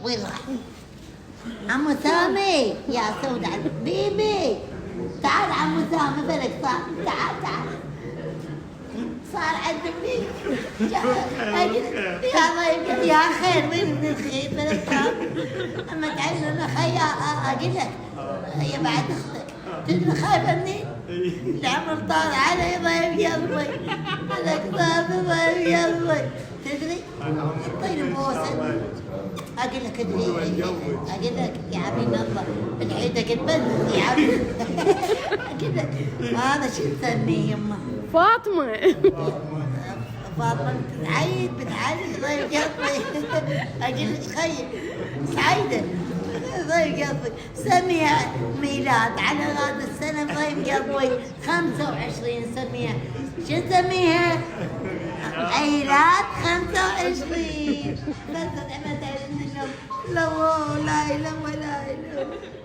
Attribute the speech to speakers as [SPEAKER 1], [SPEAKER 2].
[SPEAKER 1] وين راح؟ عمو سامي يا سود بيبي تعال عمو سامي بالك تعال صار عندي يا خير وين من الخير بالك اما تعال انا خيا اقول لك هي بعد اختك تدري خايفه منين؟ العمر طال علي ضيف يضوي بالك طال ضيف يضوي تدري؟ طيب بوسه اقول لك اقول لك يا عمي الله العيد قبل يا عمي اقول لك هذا شو تسميه يمه؟
[SPEAKER 2] فاطمه
[SPEAKER 1] فاطمه بتعيد ضيف قلبي اقول لك خير سعيده ضيف قلبي سميها ميلاد على هذا السنه ضيف قلبي 25 سميها شو نسميها؟ عيلات 25 بس ما تعرف لا اله الا الله